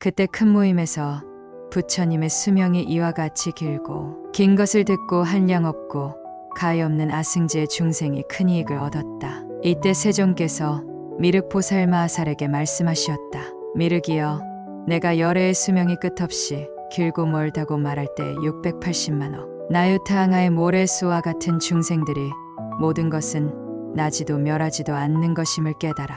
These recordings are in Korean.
그때 큰 모임에서 부처님의 수명이 이와 같이 길고 긴 것을 듣고 한량 없고 가히 없는 아승지의 중생이 큰 이익을 얻었다. 이때 세존께서 미륵 보살마하살에게 말씀하시었다. 미륵이여, 내가 열애의 수명이 끝없이 길고 멀다고 말할 때 680만억 나유타항아의 모래수와 같은 중생들이 모든 것은 나지도 멸하지도 않는 것임을 깨달아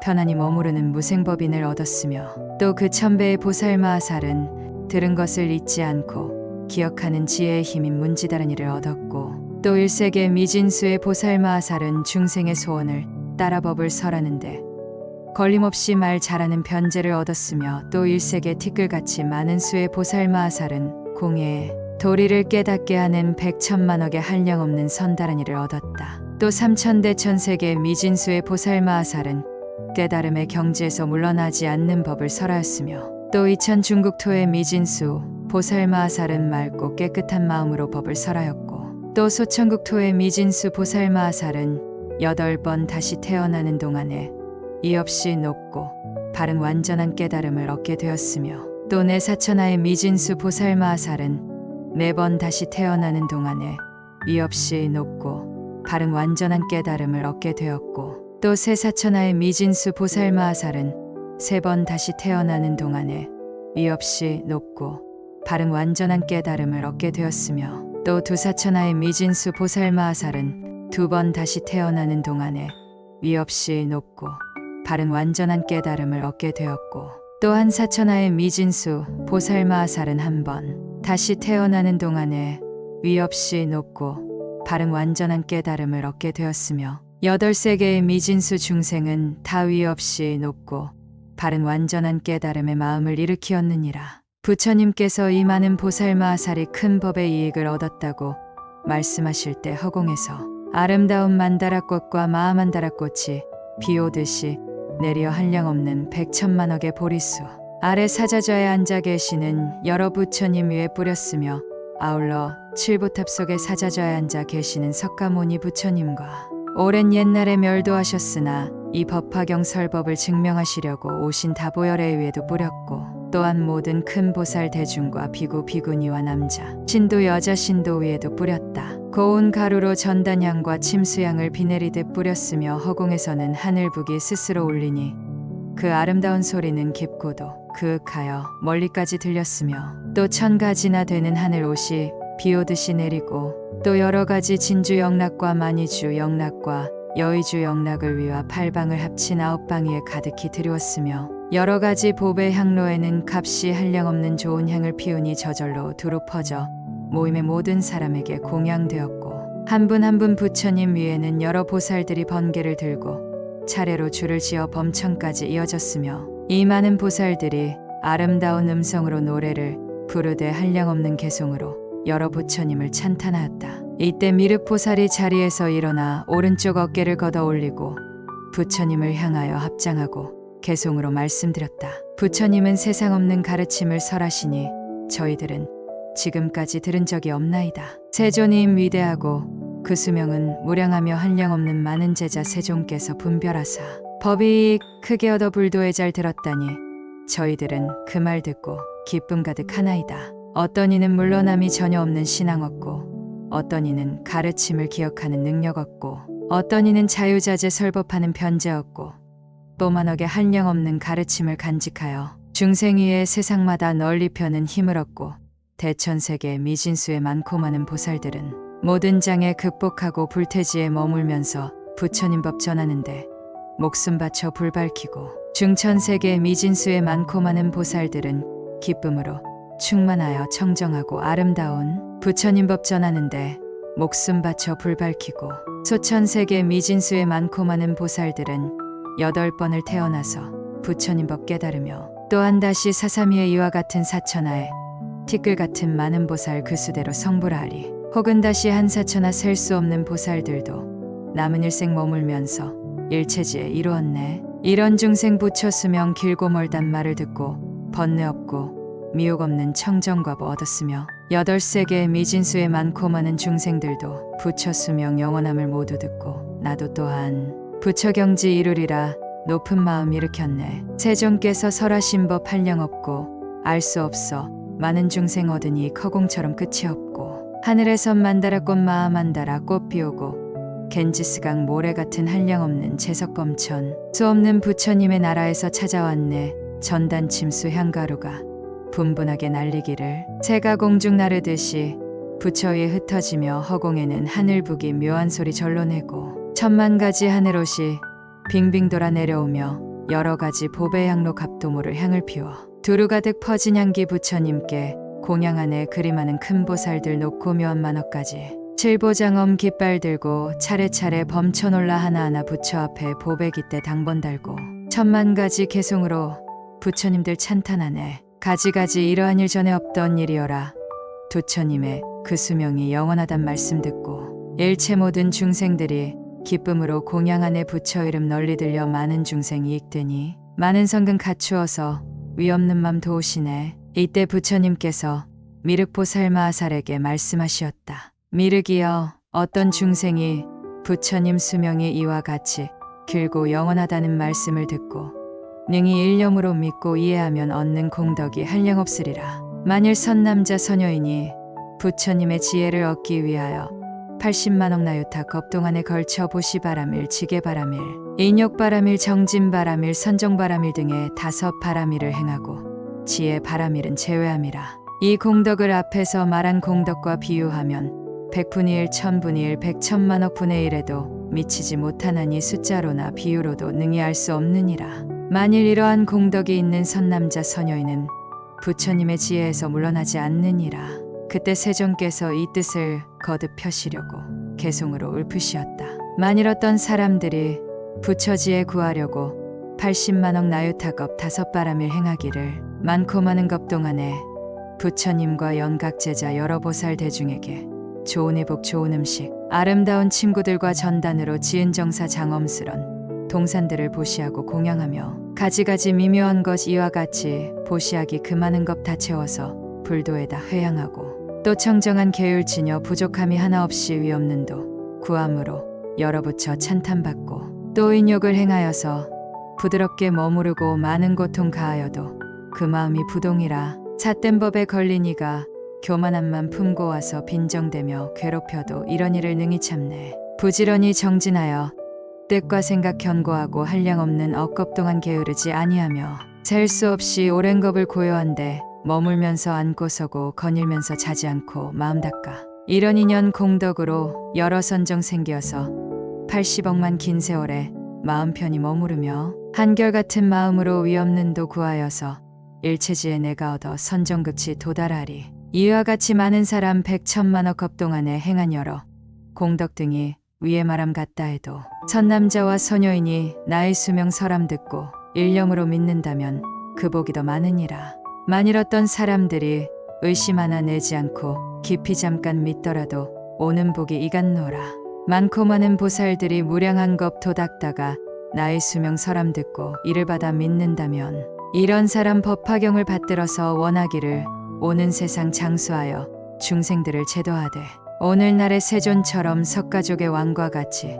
편안히 머무르는 무생법인을 얻었으며 또 그 천배의 보살마하살은 들은 것을 잊지 않고 기억하는 지혜의 힘인 문지다라니를 얻었고 또 1세계 미진수의 보살마하살은 중생의 소원을 따라 법을 설하는데 걸림없이 말 잘하는 변제를 얻었으며 또 1세계 티끌같이 많은 수의 보살마하살은 공예에 도리를 깨닫게 하는 백천만억의 한량없는 선다라니를 얻었다. 또 3천대 천세계 미진수의 보살마하살은 깨달음의 경지에서 물러나지 않는 법을 설하였으며 또 2000 중국토의 미진수 보살마하살은 맑고 깨끗한 마음으로 법을 설하였고 또 소천국토의 미진수 보살마하살은 8번 다시 태어나는 동안에 이 없이 높고 바른 완전한 깨달음을 얻게 되었으며 또 내사천하의 미진수 보살마하살은 4번 다시 태어나는 동안에 이 없이 높고 바른 완전한 깨달음을 얻게 되었고 또 세사천하의 미진수 보살마하살은 3번 다시 태어나는 동안에 이 없이 높고 바른 완전한 깨달음을 얻게 되었으며 또 두사천하의 미진수 보살마하살은 2번 다시 태어나는 동안에 위 없이 높고 바른 완전한 깨달음을 얻게 되었고 또 한사천하의 미진수 보살마하살은 1번 다시 태어나는 동안에 위 없이 높고 바른 완전한 깨달음을 얻게 되었으며 8세계의 미진수 중생은 다 위 없이 높고 바른 완전한 깨달음의 마음을 일으키었느니라. 부처님께서 이 많은 보살마하살이 큰 법의 이익을 얻었다고 말씀하실 때 허공에서 아름다운 만다라꽃과 마하만다라꽃이 비 오듯이 내려 한량없는 백천만억의 보리수 아래 사자좌에 앉아 계시는 여러 부처님 위에 뿌렸으며 아울러 칠보탑 속에 사자좌에 앉아 계시는 석가모니 부처님과 오랜 옛날에 멸도하셨으나 이 법화경 설법을 증명하시려고 오신 다보열의 위에도 뿌렸고 또한 모든 큰 보살 대중과 비구 비구니와 남자 신도 여자 신도 위에도 뿌렸다. 고운 가루로 전단향과 침수향을 비 내리듯 뿌렸으며 허공에서는 하늘북이 스스로 울리니 그 아름다운 소리는 깊고도 그윽하여 멀리까지 들렸으며 또 1000가지나 되는 하늘옷이 비오듯이 내리고 또 여러 가지 진주 영락과 만이주 영락과 여의주 영락을 위와 8방을 합친 9방위에 가득히 드리웠으며 여러 가지 보배 향로에는 값이 한량없는 좋은 향을 피우니 저절로 두루 퍼져 모임의 모든 사람에게 공양되었고 한 분 한 분 부처님 위에는 여러 보살들이 번개를 들고 차례로 줄을 지어 범천까지 이어졌으며 이 많은 보살들이 아름다운 음성으로 노래를 부르되 한량없는 개송으로 여러 부처님을 찬탄하였다. 이때 미륵보살이 자리에서 일어나 오른쪽 어깨를 걷어 올리고 부처님을 향하여 합장하고 개송으로 말씀드렸다. 부처님은 세상 없는 가르침을 설하시니 저희들은 지금까지 들은 적이 없나이다. 세존님 위대하고 그 수명은 무량하며 한량없는 많은 제자 세존께서 분별하사 법이 크게 얻어 불도에 잘 들었다니 저희들은 그 말 듣고 기쁨 가득하나이다. 어떤 이는 물러남이 전혀 없는 신앙 얻고 어떤 이는 가르침을 기억하는 능력 얻고 어떤 이는 자유자재 설법하는 변제 얻고 또 만억의 한량없는 가르침을 간직하여 중생 위에 세상마다 널리 펴는 힘을 얻고 대천세계 미진수의 많고 많은 보살들은 모든 장애 극복하고 불태지에 머물면서 부처님 법 전하는데 목숨 바쳐 불 밝히고 중천세계 미진수의 많고 많은 보살들은 기쁨으로 충만하여 청정하고 아름다운 부처님 법 전하는데 목숨 바쳐 불 밝히고 소천세계 미진수의 많고 많은 보살들은 8번을 태어나서 부처님 법 깨달으며 또한 다시 사사미의 이와 같은 사천하에 티끌 같은 많은 보살 그 수대로 성불하리. 혹은 다시 한사천하 셀 수 없는 보살들도 남은 일생 머물면서 일체지에 이루었네. 이런 중생 부처 수명 길고 멀단 말을 듣고 번뇌 없고 미혹 없는 청정과보 얻었으며 8세계의 미진수의 많고 많은 중생들도 부처 수명 영원함을 모두 듣고 나도 또한 부처경지 이루리라 높은 마음 일으켰네. 세존께서 설하신 법 한량없고 알 수 없어 많은 중생 얻으니 커공처럼 끝이 없고 하늘에선 만다라 꽃 마아만다라 꽃 피우고 겐지스강 모래 같은 한량없는 제석범천 수없는 부처님의 나라에서 찾아왔네. 전단 침수 향가루가 분분하게 날리기를 새가 공중 나르듯이 부처 위에 흩어지며 허공에는 하늘북이 묘한 소리 절로 내고 천만 가지 하늘옷이 빙빙 돌아 내려오며 여러 가지 보배 향로 갑도모를 향을 피워 두루 가득 퍼진 향기 부처님께 공양 안에 그림하는 큰 보살들 놓고 묘한 만어까지 칠보장엄 깃발 들고 차례차례 범쳐놀라 하나하나 부처 앞에 보배 깃대 당번 달고 천만 가지 개송으로 부처님들 찬탄하네. 가지가지 이러한 일 전에 없던 일이여라. 부처님의 그 수명이 영원하단 말씀 듣고 일체 모든 중생들이 기쁨으로 공양 안에 부처 이름 널리 들려 많은 중생이 익되니 많은 성근 갖추어서 위없는 맘 도우시네. 이때 부처님께서 미륵보살 마하살에게 말씀하시었다. 미륵이여, 어떤 중생이 부처님 수명이 이와 같이 길고 영원하다는 말씀을 듣고 능히 일념으로 믿고 이해하면 얻는 공덕이 한량없으리라. 만일 선남자 선여인이 부처님의 지혜를 얻기 위하여 80만억 나유타 겁동안에 걸쳐 보시바람일, 지게바람일, 인욕바람일, 정진바람일, 선정바람일 등의 5 바람일을 행하고 지혜바람일은 제외함이라. 이 공덕을 앞에서 말한 공덕과 비유하면 100분의 1, 1000분의 1, 100천만억 분의 1에도 미치지 못하나니 숫자로나 비유로도 능히 알 수 없느니라. 만일 이러한 공덕이 있는 선남자 선여인은 부처님의 지혜에서 물러나지 않느니라. 그때 세존께서 이 뜻을 거듭 펴시려고 개송으로 울프시었다. 만일 어떤 사람들이 부처 지혜 구하려고 80만억 나유타겁 5바람일 행하기를 많고 많은 겁 동안에 부처님과 연각제자 여러 보살 대중에게 좋은 회복, 좋은 음식, 아름다운 친구들과 전단으로 지은 정사 장엄스런 동산들을 보시하고 공양하며 가지가지 미묘한 것 이와 같이 보시하기 그 많은 것 다 채워서 불도에다 회양하고 또 청정한 계율지녀 부족함이 하나 없이 위없는도 구함으로 여러 부처 찬탄받고 또 인욕을 행하여서 부드럽게 머무르고 많은 고통 가하여도 그 마음이 부동이라. 삿된 법에 걸린 이가 교만함만 품고 와서 빈정대며 괴롭혀도 이런 일을 능히 참네. 부지런히 정진하여 뜻과 생각 견고하고 한량없는 억겁 동안 게으르지 아니하며 셀 수 없이 오랜 겁을 고요한데 머물면서 앉고 서고 거닐면서 자지 않고 마음 닦아 이런 인연 공덕으로 여러 선정 생겨서 80억만 긴 세월에 마음 편히 머무르며 한결같은 마음으로 위없는도 구하여서 일체지에 내가 얻어 선정급치 도달하리. 이와 같이 많은 사람 100천만억 겁 동안에 행한 여러 공덕 등이 위에 말함 같다 해도 선남자와 선여인이 나의 수명 설함 듣고 일념으로 믿는다면 그 복이 더 많으니라. 만일 어떤 사람들이 의심 하나 내지 않고 깊이 잠깐 믿더라도 오는 복이 이같노라. 많고 많은 보살들이 무량한 겁 도닦다가 나의 수명 설함 듣고 이를 받아 믿는다면 이런 사람 법화경을 받들어서 원하기를 오는 세상 장수하여 중생들을 제도하되 오늘날의 세존처럼 석가족의 왕과 같이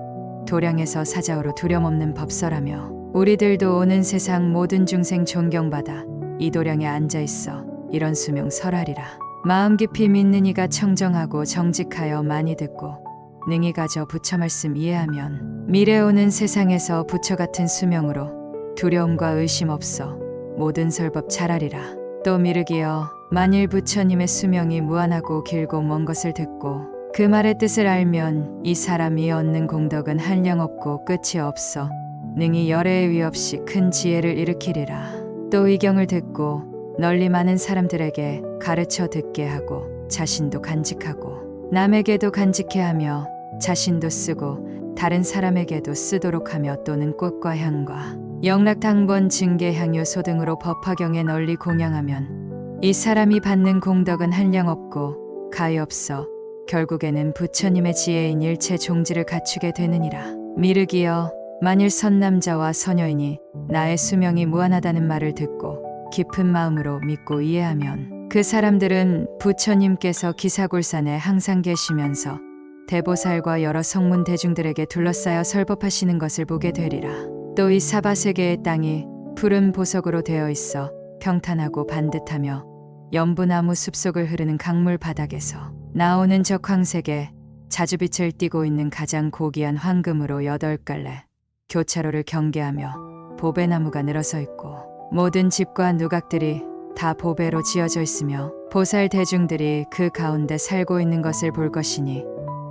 도량에서 사자우로 두려움없는 법설하며 우리들도 오는 세상 모든 중생 존경받아 이 도량에 앉아있어 이런 수명 설하리라. 마음 깊이 믿는 이가 청정하고 정직하여 많이 듣고 능히 가져 부처 말씀 이해하면 미래 오는 세상에서 부처 같은 수명으로 두려움과 의심 없어 모든 설법 잘하리라. 또 미륵이여, 만일 부처님의 수명이 무한하고 길고 먼 것을 듣고 그 말의 뜻을 알면 이 사람이 얻는 공덕은 한량없고 끝이 없어 능히 열애의 위 없이 큰 지혜를 일으키리라. 또 이 경을 듣고 널리 많은 사람들에게 가르쳐 듣게 하고 자신도 간직하고 남에게도 간직해 하며 자신도 쓰고 다른 사람에게도 쓰도록 하며 또는 꽃과 향과 영락당번 증계향효소 등으로 법화경에 널리 공양하면 이 사람이 받는 공덕은 한량없고 가히 없어 결국에는 부처님의 지혜인 일체 종지를 갖추게 되느니라. 미륵이여, 만일 선남자와 선여인이 나의 수명이 무한하다는 말을 듣고 깊은 마음으로 믿고 이해하면 그 사람들은 부처님께서 기사골산에 항상 계시면서 대보살과 여러 성문 대중들에게 둘러싸여 설법하시는 것을 보게 되리라. 또 이 사바세계의 땅이 푸른 보석으로 되어 있어 평탄하고 반듯하며 연분나무 숲속을 흐르는 강물 바닥에서 나오는 저 광색에 자주빛을 띠고 있는 가장 고귀한 황금으로 8갈래 교차로를 경계하며 보배나무가 늘어서 있고 모든 집과 누각들이 다 보배로 지어져 있으며 보살 대중들이 그 가운데 살고 있는 것을 볼 것이니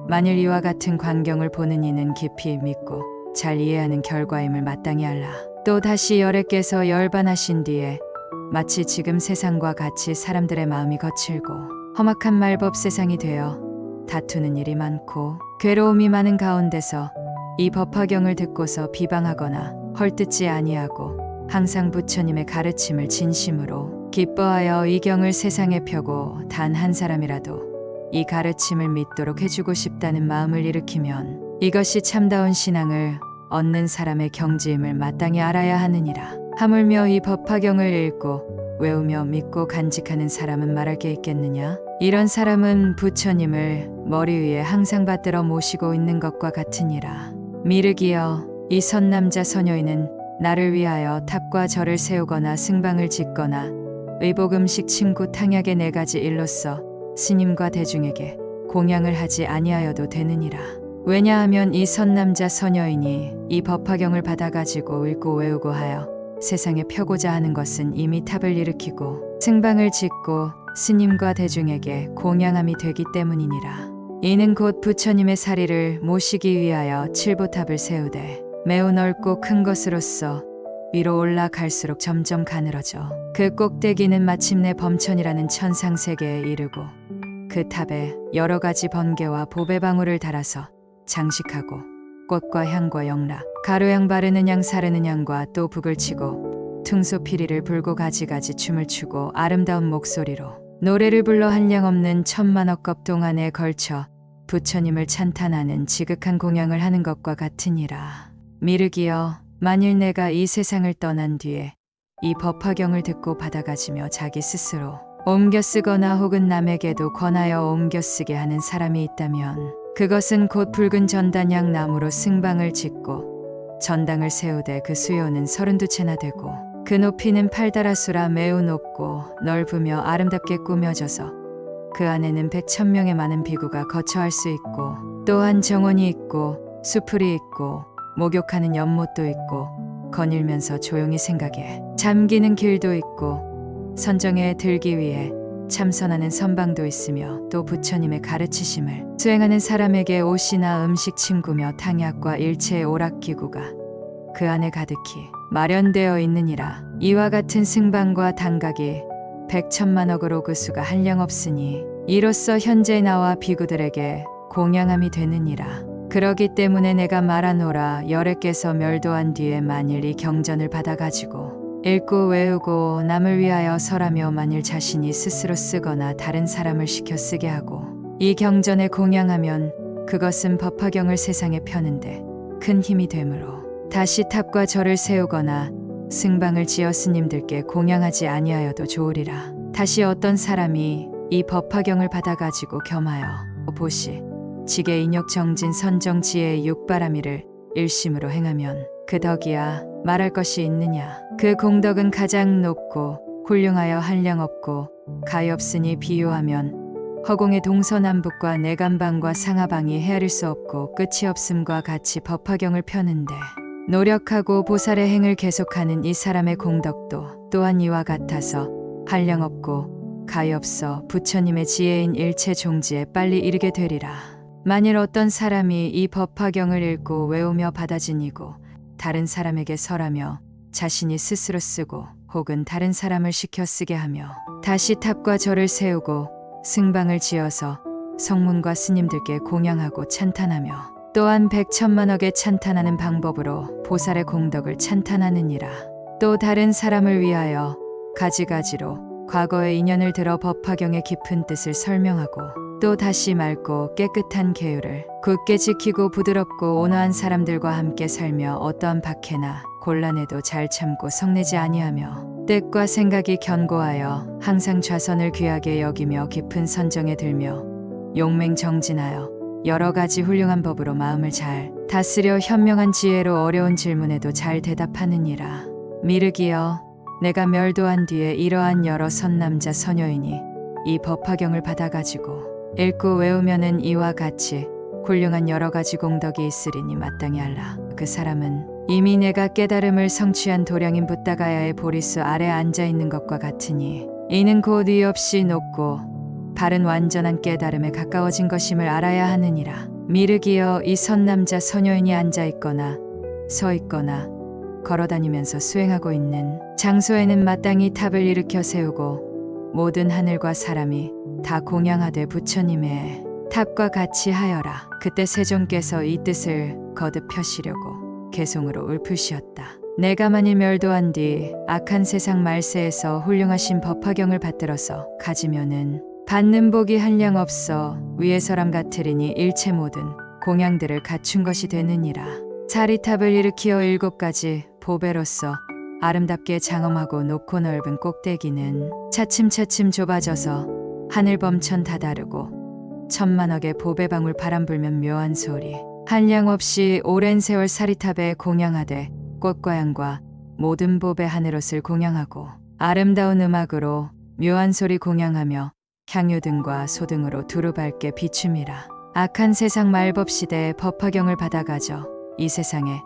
만일 이와 같은 광경을 보는 이는 깊이 믿고 잘 이해하는 결과임을 마땅히 알라. 또 다시 열애께서 열반하신 뒤에 마치 지금 세상과 같이 사람들의 마음이 거칠고 험악한 말법 세상이 되어 다투는 일이 많고 괴로움이 많은 가운데서 이 법화경을 듣고서 비방하거나 헐뜯지 아니하고 항상 부처님의 가르침을 진심으로 기뻐하여 이 경을 세상에 펴고 단 한 사람이라도 이 가르침을 믿도록 해주고 싶다는 마음을 일으키면 이것이 참다운 신앙을 얻는 사람의 경지임을 마땅히 알아야 하느니라. 하물며 이 법화경을 읽고 외우며 믿고 간직하는 사람은 말할 게 있겠느냐? 이런 사람은 부처님을 머리 위에 항상 받들어 모시고 있는 것과 같으니라. 미륵이여, 이 선남자 선여인은 나를 위하여 탑과 절을 세우거나 승방을 짓거나 의복음식 침구 탕약의 4가지 일로써 스님과 대중에게 공양을 하지 아니하여도 되느니라. 왜냐하면 이 선남자 선여인이 이 법화경을 받아가지고 읽고 외우고 하여 세상에 펴고자 하는 것은 이미 탑을 일으키고 승방을 짓고 스님과 대중에게 공양함이 되기 때문이니라. 이는 곧 부처님의 사리를 모시기 위하여 칠보탑을 세우되 매우 넓고 큰 것으로서 위로 올라갈수록 점점 가늘어져 그 꼭대기는 마침내 범천이라는 천상세계에 이르고 그 탑에 여러 가지 번개와 보배방울을 달아서 장식하고 꽃과 향과 영락, 가루향 바르는 양 사르는 양과 또 북을 치고 퉁소피리를 불고 가지가지 춤을 추고 아름다운 목소리로 노래를 불러 한량 없는 천만억 겁 동안에 걸쳐 부처님을 찬탄하는 지극한 공양을 하는 것과 같으니라. 미륵이여, 만일 내가 이 세상을 떠난 뒤에 이 법화경을 듣고 받아가지며 자기 스스로 옮겨 쓰거나 혹은 남에게도 권하여 옮겨 쓰게 하는 사람이 있다면 그것은 곧 붉은 전단양 나무로 승방을 짓고 전당을 세우되 그 수요는 32채나 되고 그 높이는 8다라수라 매우 높고 넓으며 아름답게 꾸며져서 그 안에는 100,000명의 많은 비구가 거처할 수 있고 또한 정원이 있고 수풀이 있고 목욕하는 연못도 있고 거닐면서 조용히 생각에 잠기는 길도 있고 선정에 들기 위해 참선하는 선방도 있으며 또 부처님의 가르치심을 수행하는 사람에게 옷이나 음식 침구며 탕약과 일체의 오락기구가 그 안에 가득히 마련되어 있느니라. 이와 같은 승방과 당각이 100,000,000억으로 그 수가 한량 없으니 이로써 현재 나와 비구들에게 공양함이 되느니라. 그러기 때문에 내가 말하노라. 열애께서 멸도한 뒤에 만일 이 경전을 받아가지고 읽고 외우고 남을 위하여 설하며 만일 자신이 스스로 쓰거나 다른 사람을 시켜 쓰게 하고 이 경전에 공양하면 그것은 법화경을 세상에 펴는데 큰 힘이 되므로 다시 탑과 절을 세우거나 승방을 지어 스님들께 공양하지 아니하여도 좋으리라. 다시 어떤 사람이 이 법화경을 받아가지고 겸하여 보시 지게 인욕 정진 선정 지혜의 육바라미를 일심으로 행하면 그 덕이야 말할 것이 있느냐. 그 공덕은 가장 높고 훌륭하여 한량 없고 가엾으니 비유하면 허공의 동서남북과 내간방과 상하방이 헤아릴 수 없고 끝이 없음과 같이 법화경을 펴는데 노력하고 보살의 행을 계속하는 이 사람의 공덕도 또한 이와 같아서 한량 없고 가엾어 부처님의 지혜인 일체 종지에 빨리 이르게 되리라. 만일 어떤 사람이 이 법화경을 읽고 외우며 받아지니고 다른 사람에게 설하며 자신이 스스로 쓰고 혹은 다른 사람을 시켜 쓰게 하며 다시 탑과 절을 세우고 승방을 지어서 성문과 스님들께 공양하고 찬탄하며 또한 100,000,000억에 찬탄하는 방법으로 보살의 공덕을 찬탄하느니라. 또 다른 사람을 위하여 가지가지로 과거의 인연을 들어 법화경의 깊은 뜻을 설명하고 또 다시 맑고 깨끗한 계율을 굳게 지키고 부드럽고 온화한 사람들과 함께 살며 어떠한 박해나 곤란에도 잘 참고 성내지 아니하며 뜻과 생각이 견고하여 항상 좌선을 귀하게 여기며 깊은 선정에 들며 용맹정진하여 여러 가지 훌륭한 법으로 마음을 잘 다스려 현명한 지혜로 어려운 질문에도 잘 대답하느니라. 미륵이여, 내가 멸도한 뒤에 이러한 여러 선남자 선여인이 이 법화경을 받아가지고 읽고 외우면은 이와 같이 훌륭한 여러 가지 공덕이 있으리니 마땅히 알라. 그 사람은 이미 내가 깨달음을 성취한 도량인 붓다가야의 보리수 아래 앉아있는 것과 같으니 이는 곧 의 없이 높고 바른 완전한 깨달음에 가까워진 것임을 알아야 하느니라. 미륵이여, 이 선남자 선여인이 앉아있거나 서있거나 걸어다니면서 수행하고 있는 장소에는 마땅히 탑을 일으켜 세우고 모든 하늘과 사람이 다 공양하되 부처님의 탑과 같이 하여라. 그때 세종께서 이 뜻을 거듭 펴시려고 개송으로 울프시었다. 내가 만일 멸도한 뒤 악한 세상 말세에서 훌륭하신 법화경을 받들어서 가지면은 받는 복이 한량 없어 위의 사람 같으리니 일체 모든 공양들을 갖춘 것이 되느니라. 자리탑을 일으키어 7가지 보배로서 아름답게 장엄하고 높고 넓은 꼭대기는 차츰차츰 좁아져서 하늘 범천 다다르고 천만억의 보배방울 바람 불면 묘한 소리 한량 없이 오랜 세월 사리탑에 공양하되 꽃과 양과 모든 보배 하늘옷을 공양하고 아름다운 음악으로 묘한 소리 공양하며 향유등과 소등으로 두루 밝게 비춤이라. 악한 세상 말법시대에 법화경을 받아가져 이 세상에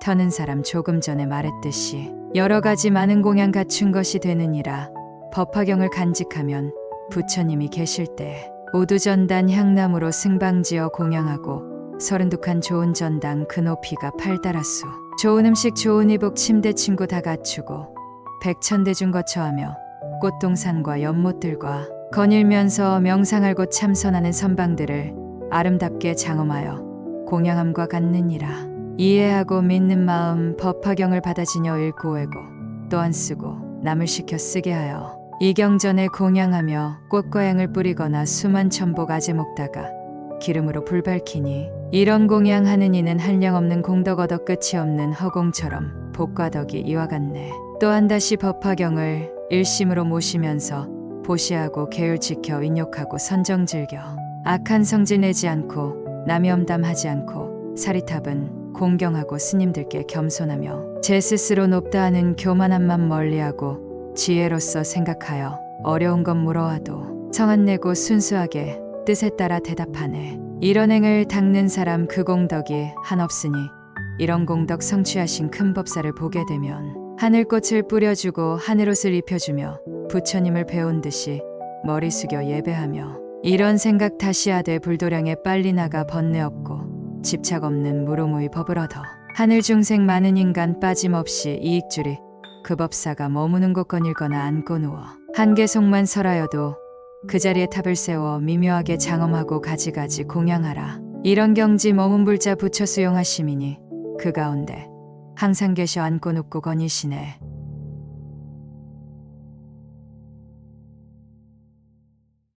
터는 사람 조금 전에 말했듯이 여러 가지 많은 공양 갖춘 것이 되느니라. 법화경을 간직하면 부처님이 계실 때 오두전단 향나무로 승방지어 공양하고 32칸 좋은 전당 그 높이가 8다라수 좋은 음식 좋은 이복 침대 침구 다 갖추고 백천대중 거처하며 꽃동산과 연못들과 거닐면서 명상할 곳 참선하는 선방들을 아름답게 장엄하여 공양함과 같느니라. 이해하고 믿는 마음 법화경을 받아지녀 읽고 외고 또 안 쓰고 남을 시켜 쓰게 하여 이경전에 공양하며 꽃과 향을 뿌리거나 수만 천복 아재 먹다가 기름으로 불 밝히니 이런 공양하는 이는 한량없는 공덕 얻어 끝이 없는 허공처럼 복과 덕이 이와 같네. 또한 다시 법화경을 일심으로 모시면서 보시하고 계율 지켜 인욕하고 선정 즐겨 악한 성질 내지 않고 남이 엄담하지 않고 사리탑은 공경하고 스님들께 겸손하며 제 스스로 높다 하는 교만함만 멀리하고 지혜로서 생각하여 어려운 것 물어와도 성안 내고 순수하게 뜻에 따라 대답하네. 이런 행을 닦는 사람 그 공덕이 한없으니 이런 공덕 성취하신 큰 법사를 보게 되면 하늘꽃을 뿌려주고 하늘옷을 입혀주며 부처님을 배운 듯이 머리 숙여 예배하며 이런 생각 다시 하되 불도량에 빨리 나가 번뇌 없고 집착 없는 무로무의 법을 얻어 하늘 중생 많은 인간 빠짐없이 이익주리 그 법사가 머무는 곳 거닐거나 앉고 누워 한계속만 설하여도 그 자리에 탑을 세워 미묘하게 장엄하고 가지가지 공양하라. 이런 경지 머문불자 부처 수용하시미니 그 가운데 항상 계셔 앉고 눕고 거니시네.